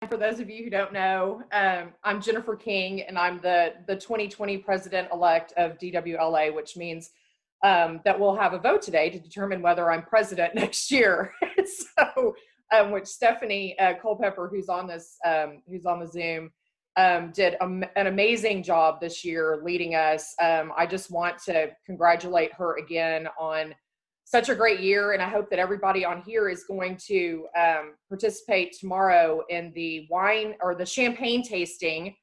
For those of you who don't know, I'm Jennifer King, and I'm the 2020 president-elect of DWLA, which means that we'll have a vote today to determine whether I'm president next year. So, which Stephanie Culpepper, who's on this, who's on the Zoom, did an amazing job this year leading us. I just want to congratulate her again on such a great year, and I hope that everybody on here is going to participate tomorrow in the wine or the champagne tasting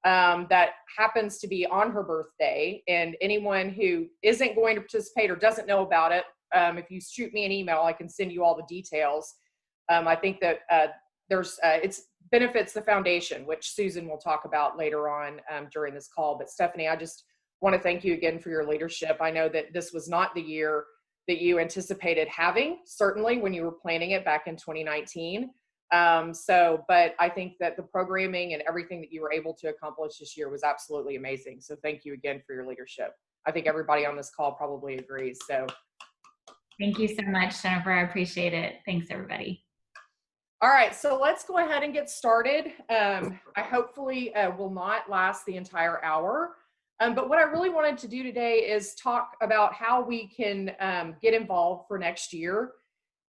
that happens to be on her birthday. And anyone who isn't going to participate or doesn't know about it, if you shoot me an email, I can send you all the details. I think that it's benefits the foundation, which Susan will talk about later on during this call. But Stephanie, I just want to thank you again for your leadership. I know that this was not the year that you anticipated having, certainly when you were planning it back in 2019. But I think that the programming and everything that you were able to accomplish this year was absolutely amazing. So thank you again for your leadership. I think everybody on this call probably agrees. So thank you so much, Jennifer. I appreciate it. Thanks, everybody. All right, so let's go ahead and get started. I hopefully will not last the entire hour. But what I really wanted to do today is talk about how we can get involved for next year,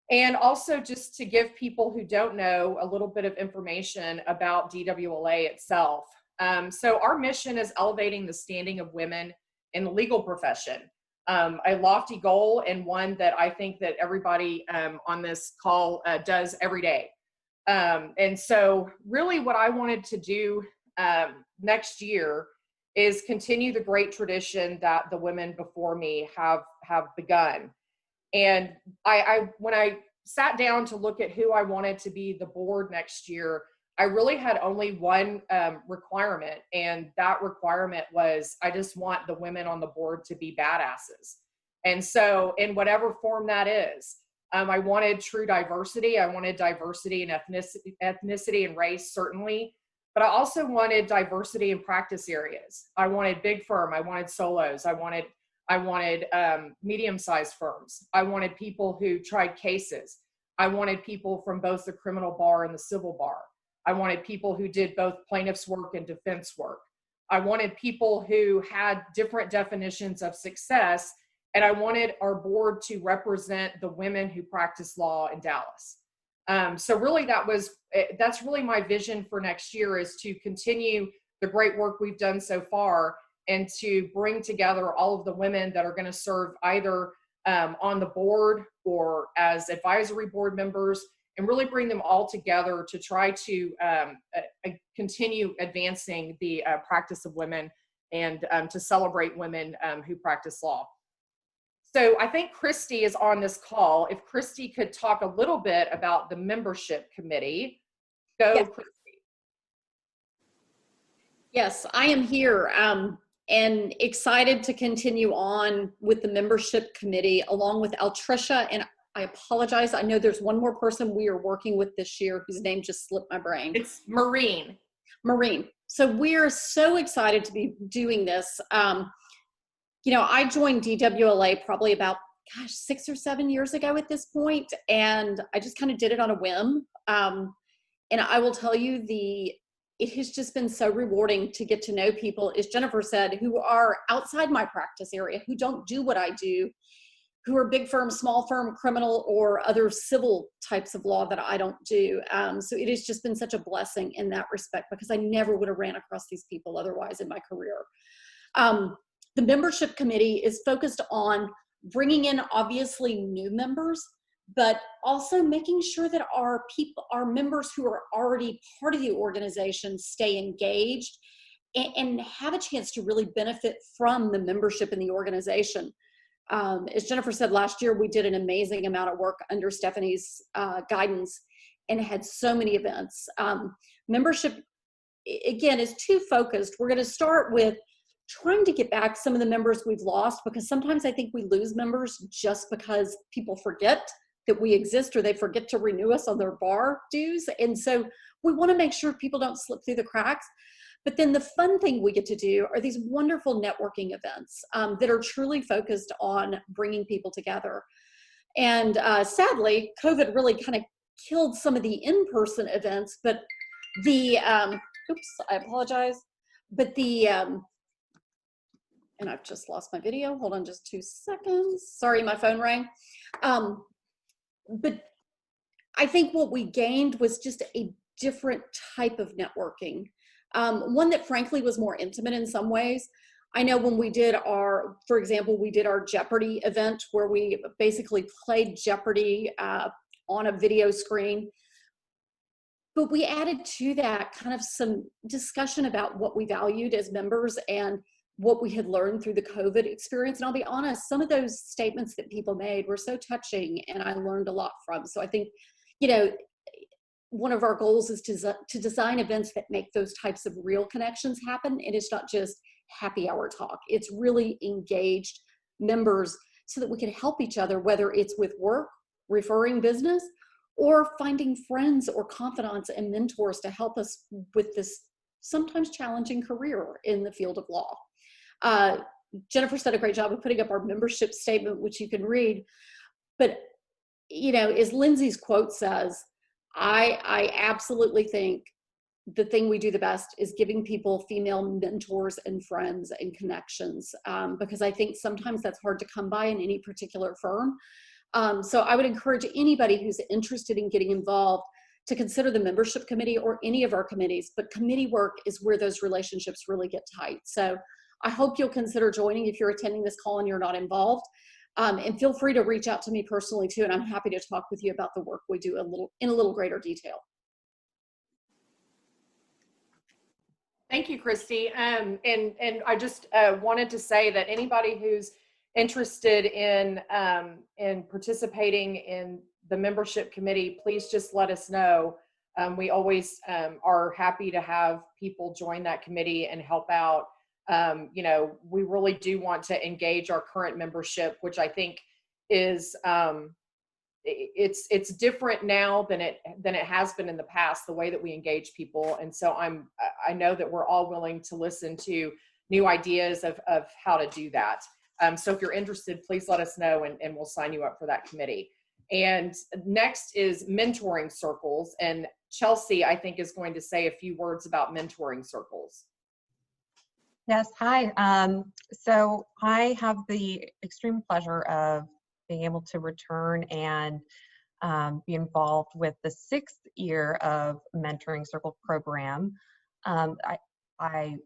and also just to give people who don't know a little bit of information about DWLA itself. So our mission is elevating the standing of women in the legal profession, a lofty goal, and one that I think that everybody on this call does every day. And so really what I wanted to do next year is continue the great tradition that the women before me have begun. And when I sat down to look at who I wanted to be the board next year, I really had only one requirement, and that requirement was I just want the women on the board to be badasses. And so in whatever form that is, I wanted true diversity. I wanted diversity in ethnicity and race, certainly. But I also wanted diversity in practice areas. I wanted big firm. I wanted solos. I wanted medium-sized firms. I wanted people who tried cases. I wanted people from both the criminal bar and the civil bar. I wanted people who did both plaintiff's work and defense work. I wanted people who had different definitions of success, and I wanted our board to represent the women who practice law in Dallas. So really that's really my vision for next year, is to continue the great work we've done so far and to bring together all of the women that are going to serve either on the board or as advisory board members, and really bring them all together to try to continue advancing the practice of women and to celebrate women who practice law. So I think Christy is on this call. If Christy could talk a little bit about the membership committee. Go, yes. Christy. Yes, I am here and excited to continue on with the membership committee along with Altricia. And I apologize, I know there's one more person we are working with this year whose name just slipped my brain. It's Maureen. Maureen. So we're so excited to be doing this. You know, I joined DWLA probably about, 6 or 7 years ago at this point, and I just kind of did it on a whim. And I will tell you, it has just been so rewarding to get to know people, as Jennifer said, who are outside my practice area, who don't do what I do, who are big firm, small firm, criminal, or other civil types of law that I don't do. So it has just been such a blessing in that respect, because I never would have ran across these people otherwise in my career. The membership committee is focused on bringing in obviously new members, but also making sure that our members who are already part of the organization stay engaged and have a chance to really benefit from the membership in the organization. As Jennifer said, last year we did an amazing amount of work under Stephanie's guidance and had so many events. Membership, again, is too focused. We're going to start with trying to get back some of the members we've lost, because sometimes I think we lose members just because people forget that we exist, or they forget to renew us on their bar dues. And so we want to make sure people don't slip through the cracks. But then the fun thing we get to do are these wonderful networking events that are truly focused on bringing people together. And sadly, COVID really kind of killed some of the in-person events, but The, oops, I apologize. But the, and I've just lost my video. Hold on just 2 seconds. Sorry, my phone rang. But I think what we gained was just a different type of networking. One that frankly was more intimate in some ways. I know when we did our, for example, we did our Jeopardy event where we basically played Jeopardy on a video screen. But we added to that kind of some discussion about what we valued as members and what we had learned through the COVID experience. And I'll be honest, some of those statements that people made were so touching and I learned a lot from. So I think, you know, one of our goals is to design events that make those types of real connections happen. And it's not just happy hour talk. It's really engaged members so that we can help each other, whether it's with work, referring business, or finding friends or confidants and mentors to help us with this sometimes challenging career in the field of law. Jennifer did a great job of putting up our membership statement, which you can read. But, you know, as Lindsay's quote says, I absolutely think the thing we do the best is giving people female mentors and friends and connections, because I think sometimes that's hard to come by in any particular firm. So I would encourage anybody who's interested in getting involved to consider the membership committee or any of our committees, but committee work is where those relationships really get tight. So I hope you'll consider joining if you're attending this call and you're not involved. And feel free to reach out to me personally too, and I'm happy to talk with you about the work we do in a little greater detail. Thank you, Christy. And I just wanted to say that anybody who's interested in participating in the membership committee, please just let us know. We always are happy to have people join that committee and help out. You know, we really do want to engage our current membership, which I think is it's different now than it has been in the past, the way that we engage people. And so I know that we're all willing to listen to new ideas of how to do that. So if you're interested, please let us know and we'll sign you up for that committee. And next is mentoring circles. And Chelsea, I think, is going to say a few words about mentoring circles. Yes, hi. So I have the extreme pleasure of being able to return and be involved with the 6th year of Mentoring Circle program. I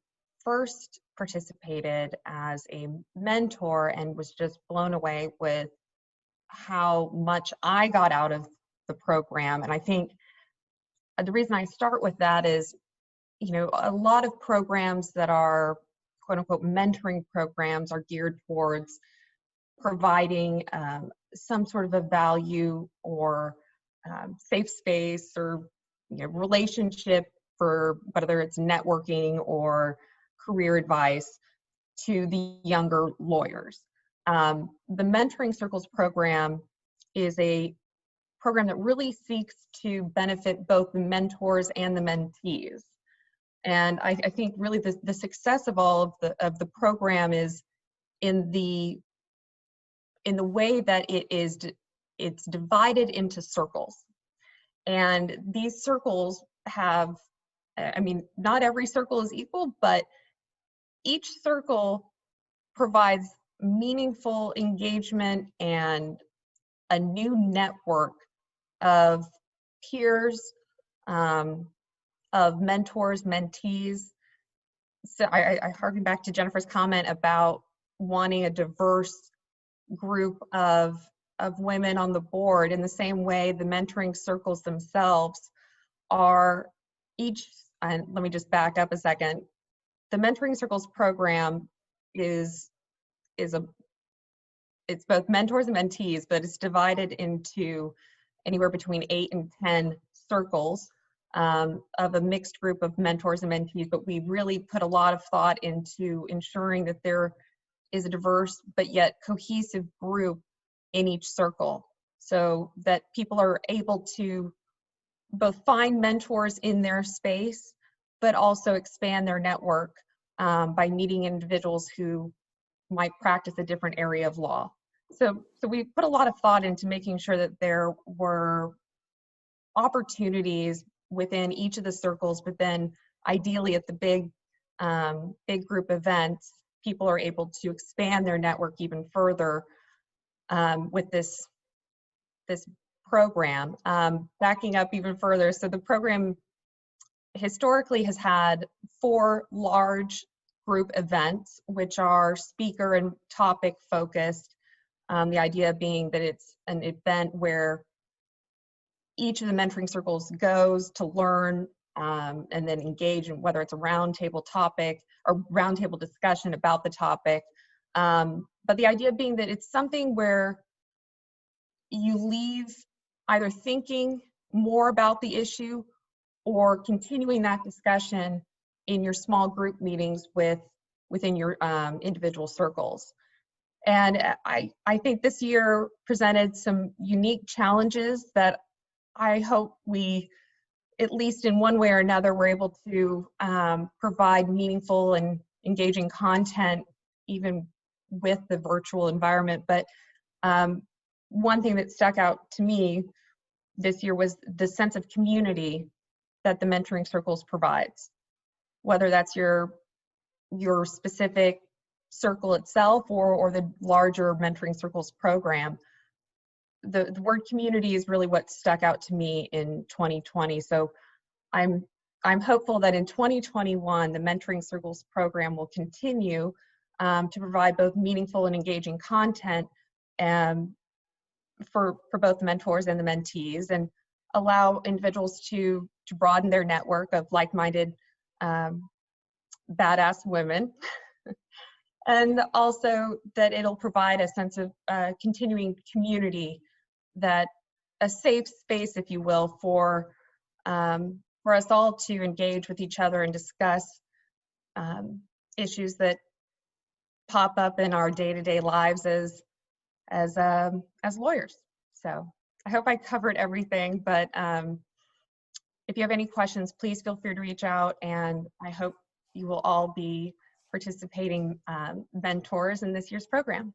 first participated as a mentor and was just blown away with how much I got out of the program. And I think the reason I start with that is, you know, a lot of programs that are quote unquote mentoring programs are geared towards providing some sort of a value or safe space or, you know, relationship for whether it's networking or career advice to the younger lawyers. The Mentoring Circles program is a program that really seeks to benefit both the mentors and the mentees. And I think really the success of all of the program is in the way that it's divided into circles. And these circles have, I mean, not every circle is equal, but each circle provides meaningful engagement and a new network of peers, of mentors, mentees. So I harken back to Jennifer's comment about wanting a diverse group of women on the board. In the same way, the mentoring circles themselves are each, and let me just back up a second. The Mentoring Circles program it's both mentors and mentees, but it's divided into anywhere between 8 and 10 circles of a mixed group of mentors and mentees. But we really put a lot of thought into ensuring that there is a diverse but yet cohesive group in each circle, so that people are able to both find mentors in their space, but also expand their network by meeting individuals who might practice a different area of law. So we put a lot of thought into making sure that there were opportunities within each of the circles, but then ideally at the big group events, people are able to expand their network even further with this program. Backing up even further, so the program historically has had 4 large group events, which are speaker and topic focused. The idea being that it's an event where each of the mentoring circles goes to learn and then engage in whether it's a roundtable topic or roundtable discussion about the topic. But the idea being that it's something where you leave either thinking more about the issue or continuing that discussion in your small group meetings within your individual circles. And I think this year presented some unique challenges that I hope we, at least in one way or another, were able to provide meaningful and engaging content even with the virtual environment. But one thing that stuck out to me this year was the sense of community that the mentoring circles provides, whether that's your specific circle itself or the larger mentoring circles program. The word community is really what stuck out to me in 2020. So I'm hopeful that in 2021, the mentoring circles program will continue to provide both meaningful and engaging content for both the mentors and the mentees, and allow individuals to broaden their network of like-minded badass women. And also that it'll provide a sense of continuing community, that a safe space, if you will, for us all to engage with each other and discuss issues that pop up in our day-to-day lives as lawyers. So I hope I covered everything, but if you have any questions, please feel free to reach out, and I hope you will all be participating mentors in this year's program.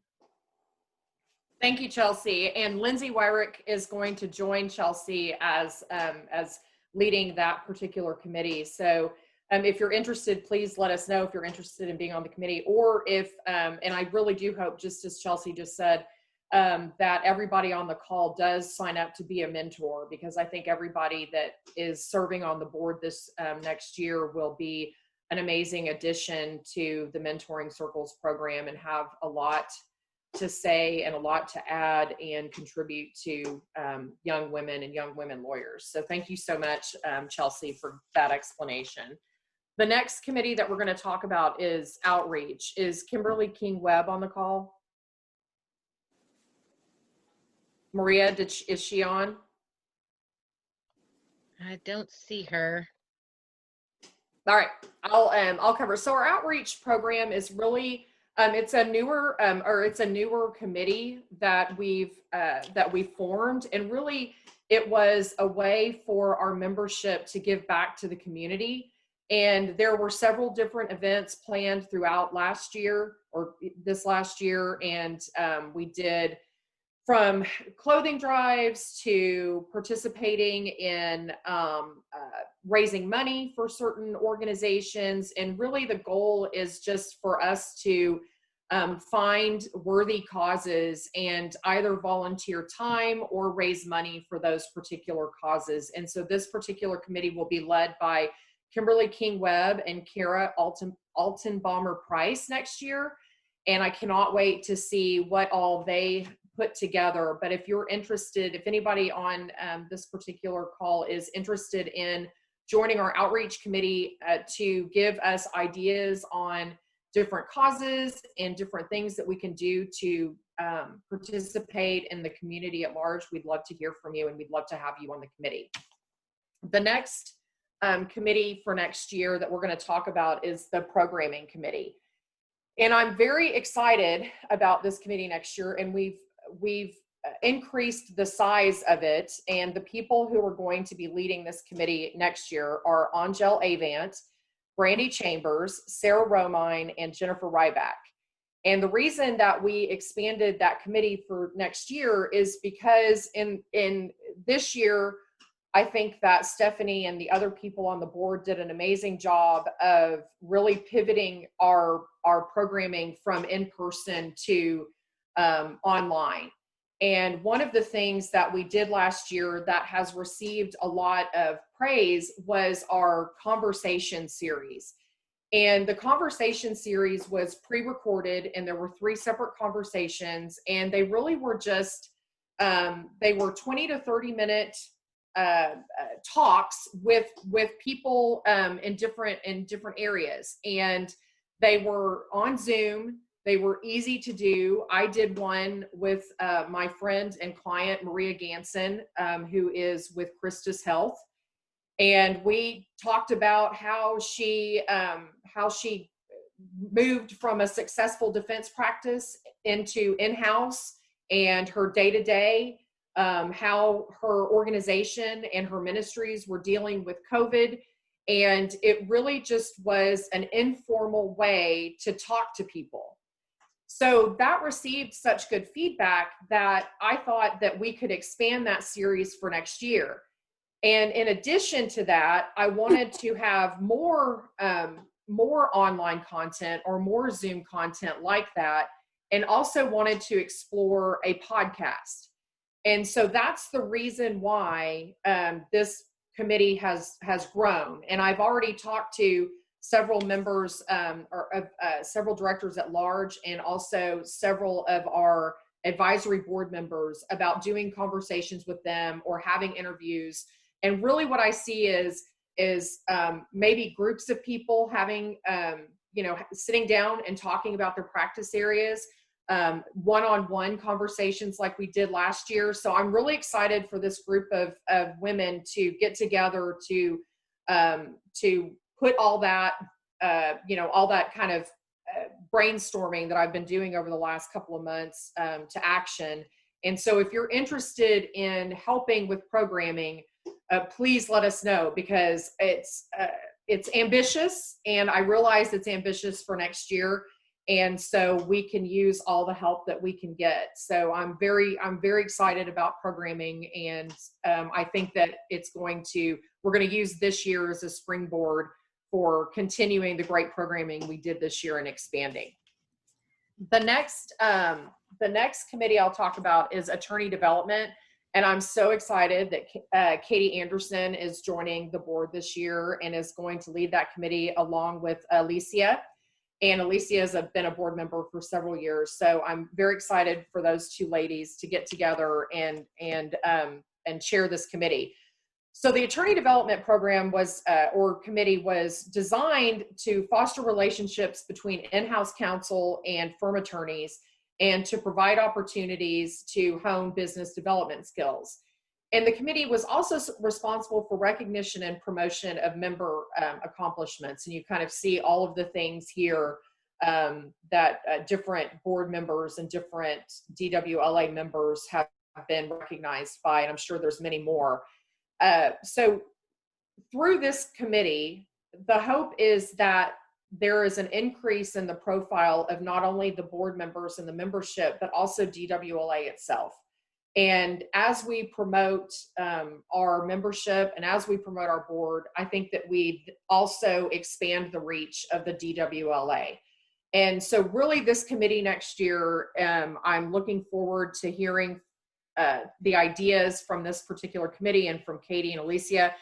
Thank you, Chelsea. And Lindsay Wyrick is going to join Chelsea as leading that particular committee. So if you're interested, please let us know if you're interested in being on the committee, or if, and I really do hope, just as Chelsea just said, that everybody on the call does sign up to be a mentor, because I think everybody that is serving on the board this next year will be an amazing addition to the Mentoring Circles program and have a lot to say and a lot to add and contribute to young women and young women lawyers. So thank you so much, Chelsea, for that explanation. The next committee that we're going to talk about is outreach. Is Kimberly King Webb on the call? Maria, is she on? I don't see her. All right, I'll cover. So our outreach program is really it's a newer committee that we've formed, and really it was a way for our membership to give back to the community. And there were several different events planned throughout last year or this last year, and we did from clothing drives to participating in raising money for certain organizations. And really the goal is just for us to find worthy causes and either volunteer time or raise money for those particular causes. And so this particular committee will be led by Kimberly King Webb and Kara Altenbaumer Price next year. And I cannot wait to see what all they put together. But if you're interested, if anybody on this particular call is interested in joining our outreach committee to give us ideas on different causes and different things that we can do to participate in the community at large, we'd love to hear from you, and we'd love to have you on the committee. The next committee for next year that we're going to talk about is the programming committee. And I'm very excited about this committee next year, and we've increased the size of it, and the people who are going to be leading this committee next year are Angel Avant, Brandy Chambers, Sarah Romine, and Jennifer Ryback. And the reason that we expanded that committee for next year is because in this year, I think that Stephanie and the other people on the board did an amazing job of really pivoting our programming from in-person to online. And one of the things that we did last year that has received a lot of praise was our conversation series. And the conversation series was pre-recorded, and there were 3 separate conversations, and they really were just, they were 20 to 30 minute talks with people in different areas, and they were on Zoom. They were easy to do. I did one with my friend and client Maria Ganson, who is with Christus Health, and we talked about how she moved from a successful defense practice into in-house, and her day-to-day, how her organization and her ministries were dealing with COVID. And it really just was an informal way to talk to people. So that received such good feedback that I thought that we could expand that series for next year. And in addition to that, I wanted to have more online content or more Zoom content like that, and also wanted to explore a podcast. And so that's the reason why this committee has grown. And I've already talked to several members several directors at large, and also several of our advisory board members about doing conversations with them or having interviews. And really what I see is maybe groups of people having, sitting down and talking about their practice areas, one-on-one conversations like we did last year. So I'm really excited for this group of women to get together to put all that, all that kind of brainstorming that I've been doing over the last couple of months to action. And so if you're interested in helping with programming, please let us know, because it's ambitious, and I realize it's ambitious for next year. And so we can use all the help that we can get. So I'm very excited about programming, and I think that we're going to use this year as a springboard for continuing the great programming we did this year and expanding. The next committee I'll talk about is attorney development. And I'm so excited that Katie Anderson is joining the board this year and is going to lead that committee along with Alicia. And Alicia has been a board member for several years. So I'm very excited for those 2 ladies to get together and chair this committee. So the attorney development program committee was designed to foster relationships between in-house counsel and firm attorneys, and to provide opportunities to hone business development skills. And the committee was also responsible for recognition and promotion of member accomplishments. And you kind of see all of the things here that different board members and different DWLA members have been recognized by, and I'm sure there's many more. So through this committee, the hope is that there is an increase in the profile of not only the board members and the membership, but also DWLA itself. And as we promote our membership and as we promote our board, I think that we also expand the reach of the DWLA. And so really this committee next year, I'm looking forward to hearing the ideas from this particular committee and from Katie and Alicia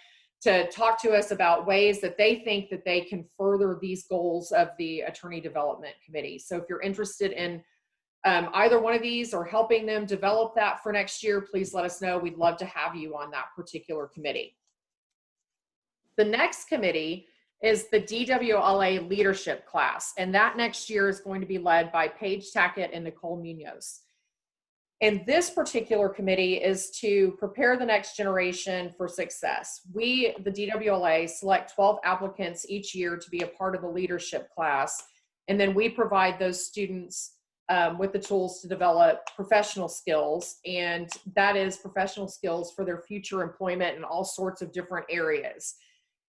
to talk to us about ways that they think that they can further these goals of the attorney development committee. So if you're interested in either one of these or helping them develop that for next year, please let us know. We'd love to have you on that particular committee. The next committee is the DWLA leadership class, and that next year is going to be led by Paige Tackett and Nicole Munoz. And this particular committee is to prepare the next generation for success. We, the DWLA, select 12 applicants each year to be a part of the leadership class, and then we provide those students with the tools to develop professional skills, and that is professional skills for their future employment in all sorts of different areas.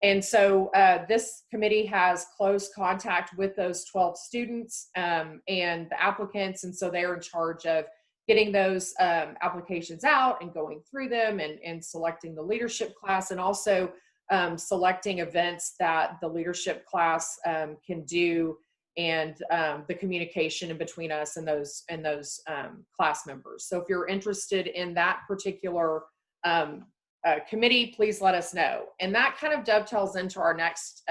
And so this committee has close contact with those 12 students and the applicants, and so they're in charge of getting those applications out and going through them and selecting the leadership class, and also selecting events that the leadership class can do, and the communication in between us and those class members. So if you're interested in that particular committee, please let us know. And that kind of dovetails into our next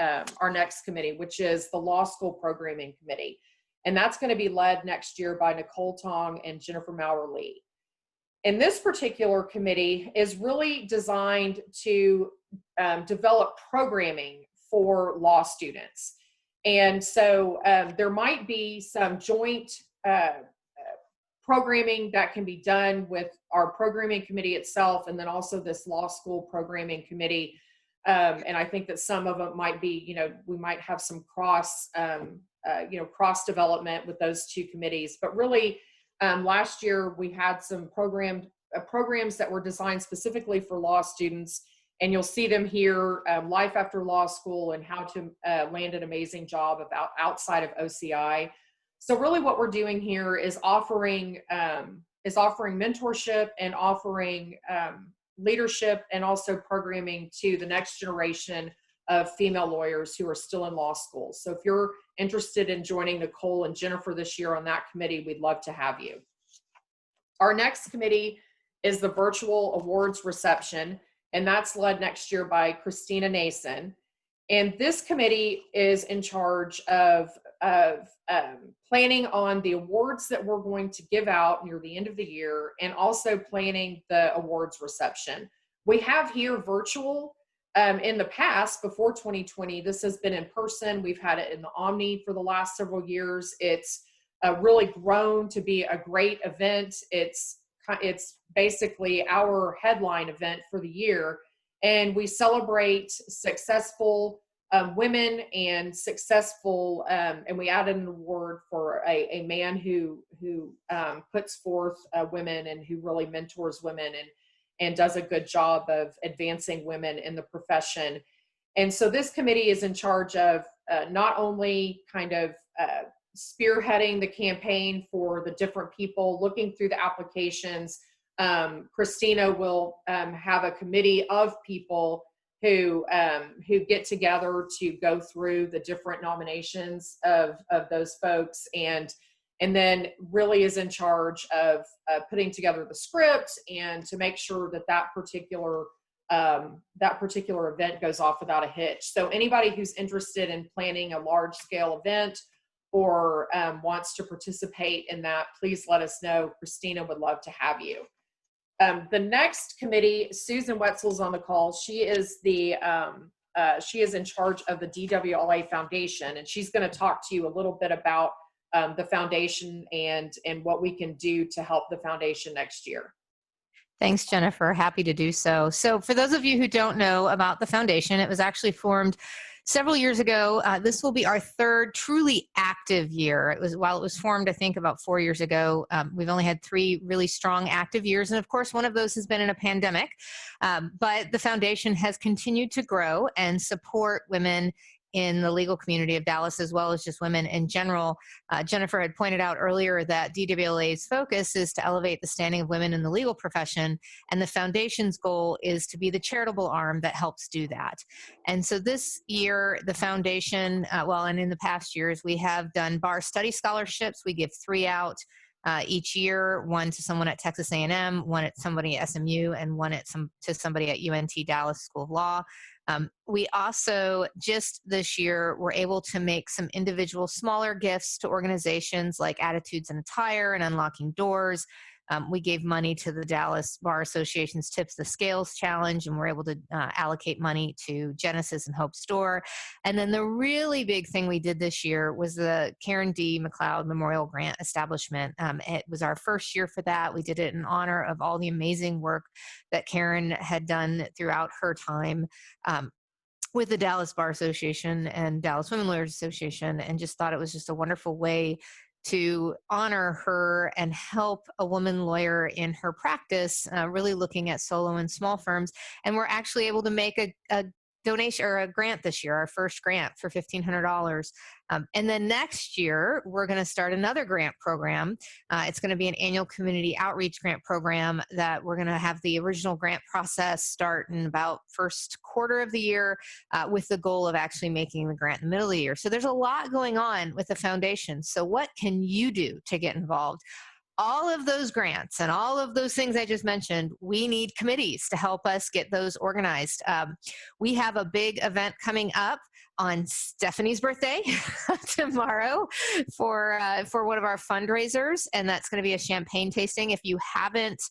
committee, which is the Law School Programming Committee. And that's going to be led next year by Nicole Tong and Jennifer Maurer-Lee. And this particular committee is really designed to develop programming for law students. And so there might be some joint programming that can be done with our programming committee itself, and then also this law school programming committee. And I think that some of it might be, we might have some cross development with those two committees. But really, last year we had some programs that were designed specifically for law students, and you'll see them here, Life After Law School and How to Land an Amazing Job outside of OCI. So really what we're doing here is offering mentorship and offering leadership, and also programming to the next generation of female lawyers who are still in law school. So if you're interested in joining Nicole and Jennifer this year on that committee, we'd love to have you. Our next committee is the virtual awards reception, and that's led next year by Christina Nason. And this committee is in charge of planning on the awards that we're going to give out near the end of the year, and also planning the awards reception. We have here virtual. In the past, before 2020, this has been in person. We've had it in the Omni for the last several years. It's really grown to be a great event. It's basically our headline event for the year. And we celebrate successful women and successful, and we added an award for a man who puts forth women and who really mentors women and does a good job of advancing women in the profession. And so this committee is in charge of not only kind of spearheading the campaign for the different people, looking through the applications. Christina will have a committee of people who get together to go through the different nominations of those folks, and then really is in charge of putting together the script and to make sure that particular event goes off without a hitch. So anybody who's interested in planning a large scale event or wants to participate in that, please let us know. Christina would love to have you. The next committee, Susan Wetzel's on the call. She is she is in charge of the DWLA Foundation, and she's going to talk to you a little bit about the foundation and what we can do to help the foundation next year. Thanks, Jennifer. Happy to do so. So for those of you who don't know about the foundation, it was actually formed several years ago. This will be our third truly active year. While it was formed, I think, about 4 years ago, we've only had 3 really strong active years. And of course, one of those has been in a pandemic. But the foundation has continued to grow and support women in the legal community of Dallas, as well as just women in general. Jennifer had pointed out earlier that DWLA's focus is to elevate the standing of women in the legal profession, and the foundation's goal is to be the charitable arm that helps do that. And so this year, the foundation, and in the past years, we have done bar study scholarships. We give 3 out each year, 1 to someone at Texas A&M, 1 at somebody at SMU, and 1 to somebody at UNT Dallas School of Law. We also, just this year, were able to make some individual smaller gifts to organizations like Attitudes and Attire and Unlocking Doors. We gave money to the Dallas Bar Association's Tips the Scales Challenge, and we're able to allocate money to Genesis and Hope Store. And then the really big thing we did this year was the Karen D. McLeod Memorial Grant Establishment. It was our first year for that. We did it in honor of all the amazing work that Karen had done throughout her time with the Dallas Bar Association and Dallas Women Lawyers Association, and just thought it was just a wonderful way to honor her and help a woman lawyer in her practice, really looking at solo and small firms. And we're actually able to make a donation or a grant this year, our first grant for $1,500. And then next year, we're going to start another grant program. It's going to be an annual community outreach grant program that we're going to have the original grant process start in about first quarter of the year with the goal of actually making the grant in the middle of the year. So there's a lot going on with the foundation. So what can you do to get involved? All of those grants and all of those things I just mentioned, we need committees to help us get those organized. We have a big event coming up on Stephanie's birthday tomorrow for one of our fundraisers, and that's going to be a champagne tasting. If you haven't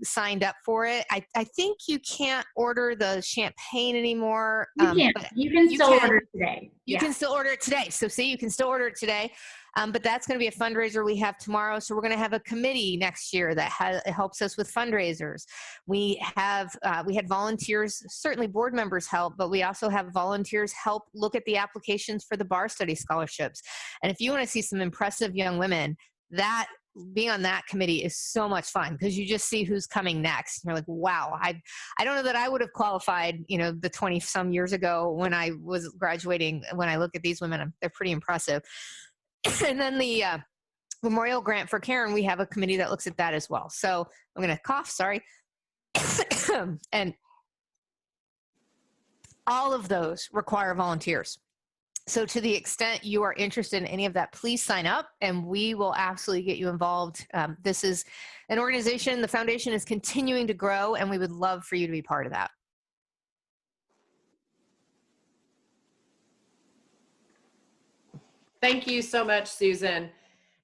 signed up for it, I think you can't order the champagne anymore. You can. You can still order today. You can still order it today. So see, you can still order it today. But that's going to be a fundraiser we have tomorrow. So we're going to have a committee next year that helps us with fundraisers. We had volunteers, certainly board members help, but we also have volunteers help look at the applications for the bar study scholarships. And if you want to see some impressive young women, being on that committee is so much fun because you just see who's coming next. You're like, wow, I don't know that I would have qualified, the 20 some years ago when I was graduating. When I look at these women, they're pretty impressive. And then the memorial grant for Karen, we have a committee that looks at that as well. So I'm going to cough, sorry. And all of those require volunteers. So to the extent you are interested in any of that, please sign up and we will absolutely get you involved. This is an organization, the foundation is continuing to grow, and we would love for you to be part of that. Thank you so much, Susan.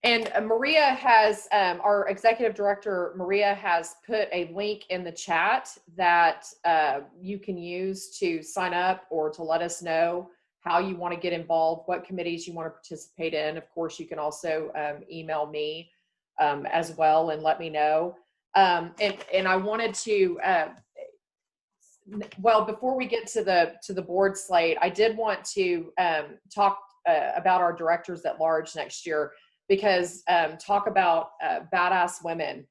And Maria has, our executive director, Maria has put a link in the chat that you can use to sign up or to let us know how you want to get involved, what committees you want to participate in. Of course, you can also email me as well and let me know. And I wanted to, well, before we get to the board slate, I did want to talk about our directors at large next year, because talk about badass women.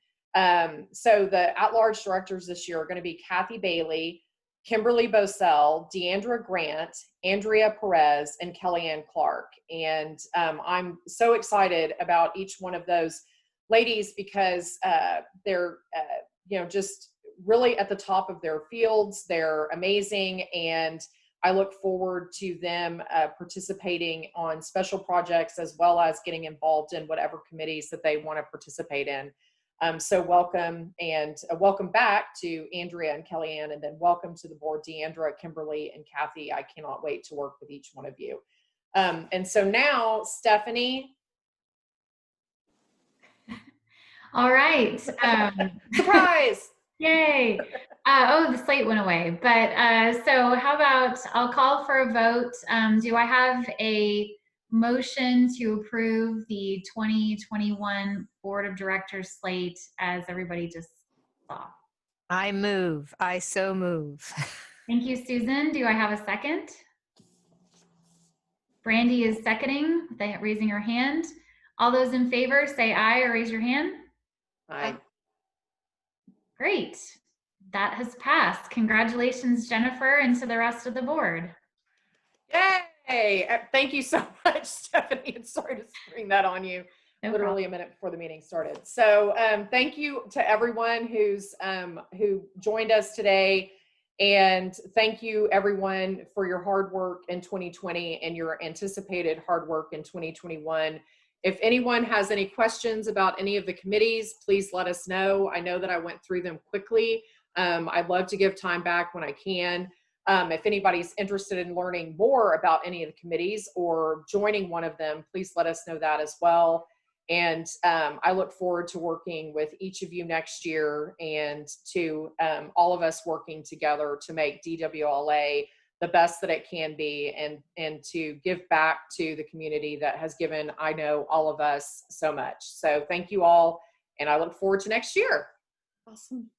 So the at-large directors this year are going to be Kathy Bailey, Kimberly Bosell, Deandra Grant, Andrea Perez, and Kellyanne Clark. And I'm so excited about each one of those ladies because they're just really at the top of their fields. They're amazing, and I look forward to them participating on special projects as well as getting involved in whatever committees that they want to participate in. So welcome, and welcome back to Andrea and Kellyanne, and then welcome to the board, Deandra, Kimberly, and Kathy. I cannot wait to work with each one of you. And so now, Stephanie. All right. Surprise! Yay. Oh, the slate went away. But so how about I'll call for a vote. Do I have a motion to approve the 2021 Board of Directors slate as everybody just saw? I so move. Thank you, Susan. Do I have a second? Brandy is seconding, raising her hand. All those in favor say aye or raise your hand. Aye. Great. That has passed. Congratulations, Jennifer, and to the rest of the board. Yay! Thank you so much, Stephanie. And sorry to spring that on you. No Literally problem. a minute before the meeting started. So thank you to everyone who joined us today. And thank you everyone for your hard work in 2020 and your anticipated hard work in 2021. If anyone has any questions about any of the committees, please let us know. I know that I went through them quickly. I'd love to give time back when I can. If anybody's interested in learning more about any of the committees or joining one of them, please let us know that as well. And I look forward to working with each of you next year, and to all of us working together to make DWLA the best that it can be, and to give back to the community that has given, I know, all of us so much. So thank you all, and I look forward to next year. Awesome.